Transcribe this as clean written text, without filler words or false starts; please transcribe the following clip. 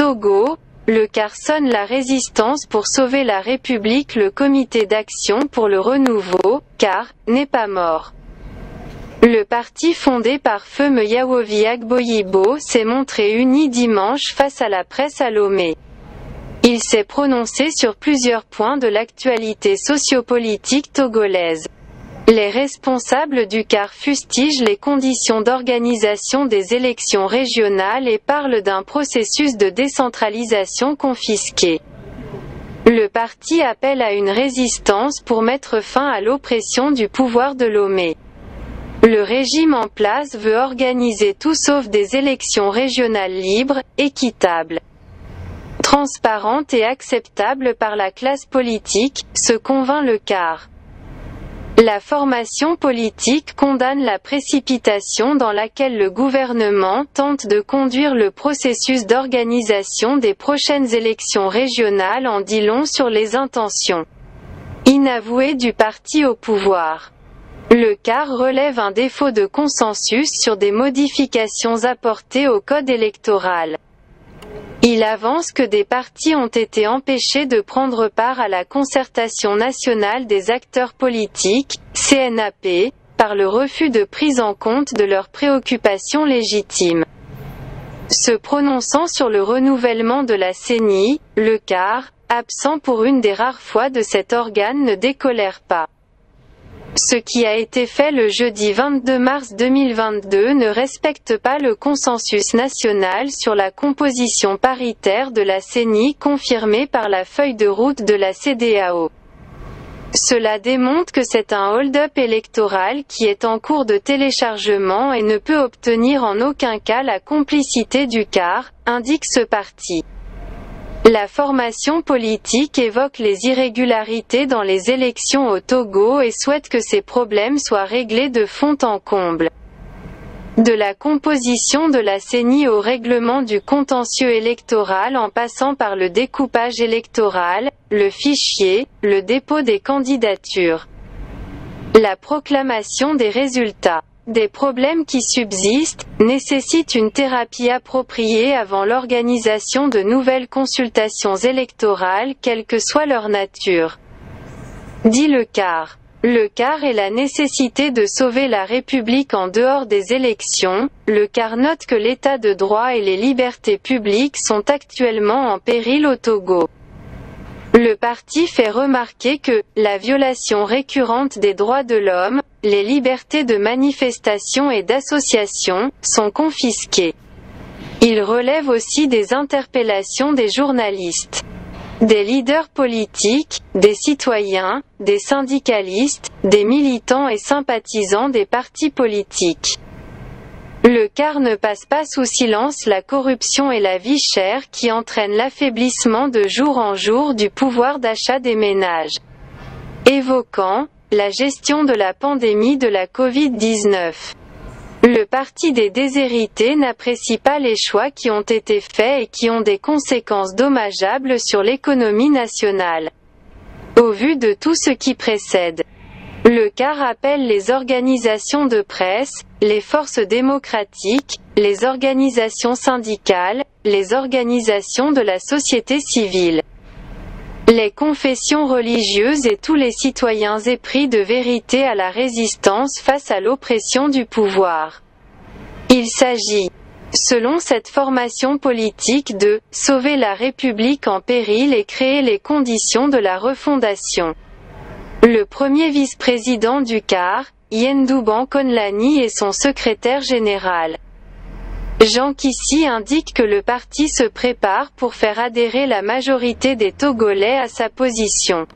Togo, le CAR sonne la résistance pour sauver la République. Le comité d'action pour le renouveau, CAR, n'est pas mort. Le parti fondé par Feu Yaovi Agboyibo s'est montré uni dimanche face à la presse à Lomé. Il s'est prononcé sur plusieurs points de l'actualité sociopolitique togolaise. Les responsables du CAR fustigent les conditions d'organisation des élections régionales et parlent d'un processus de décentralisation confisqué. Le parti appelle à une résistance pour mettre fin à l'oppression du pouvoir de Lomé. Le régime en place veut organiser tout sauf des élections régionales libres, équitables, transparentes et acceptables par la classe politique, se convainc le CAR. La formation politique condamne la précipitation dans laquelle le gouvernement tente de conduire le processus d'organisation des prochaines élections régionales, en dit long sur les intentions inavouées du parti au pouvoir. Le CAR relève un défaut de consensus sur des modifications apportées au code électoral. Il avance que des partis ont été empêchés de prendre part à la concertation nationale des acteurs politiques, CNAP, par le refus de prise en compte de leurs préoccupations légitimes. Se prononçant sur le renouvellement de la CENI, le CAR, absent pour une des rares fois de cet organe, ne décolère pas. Ce qui a été fait le jeudi 22 mars 2022 ne respecte pas le consensus national sur la composition paritaire de la CENI confirmée par la feuille de route de la CEDEAO. Cela démontre que c'est un hold-up électoral qui est en cours de téléchargement et ne peut obtenir en aucun cas la complicité du CAR, indique ce parti. La formation politique évoque les irrégularités dans les élections au Togo et souhaite que ces problèmes soient réglés de fond en comble. De la composition de la CENI au règlement du contentieux électoral en passant par le découpage électoral, le fichier, le dépôt des candidatures, la proclamation des résultats. Des problèmes qui subsistent, nécessitent une thérapie appropriée avant l'organisation de nouvelles consultations électorales, quelle que soit leur nature, dit le CAR. Le CAR et la nécessité de sauver la République en dehors des élections. Le CAR note que l'état de droit et les libertés publiques sont actuellement en péril au Togo. Le parti fait remarquer que la violation récurrente des droits de l'homme, les libertés de manifestation et d'association, sont confisquées. Il relève aussi des interpellations des journalistes, des leaders politiques, des citoyens, des syndicalistes, des militants et sympathisants des partis politiques. Le CAR ne passe pas sous silence la corruption et la vie chère qui entraînent l'affaiblissement de jour en jour du pouvoir d'achat des ménages, évoquant la gestion de la pandémie de la Covid-19. Le parti des déshérités n'apprécie pas les choix qui ont été faits et qui ont des conséquences dommageables sur l'économie nationale. Au vu de tout ce qui précède, le CAR appelle les organisations de presse, les forces démocratiques, les organisations syndicales, les organisations de la société civile, les confessions religieuses et tous les citoyens épris de vérité à la résistance face à l'oppression du pouvoir. Il s'agit, selon cette formation politique, de « sauver la République en péril et créer les conditions de la refondation ». Le premier vice-président du CAR, Yendouban Konlani, et son secrétaire général, Jean Kissi, indique que le parti se prépare pour faire adhérer la majorité des Togolais à sa position.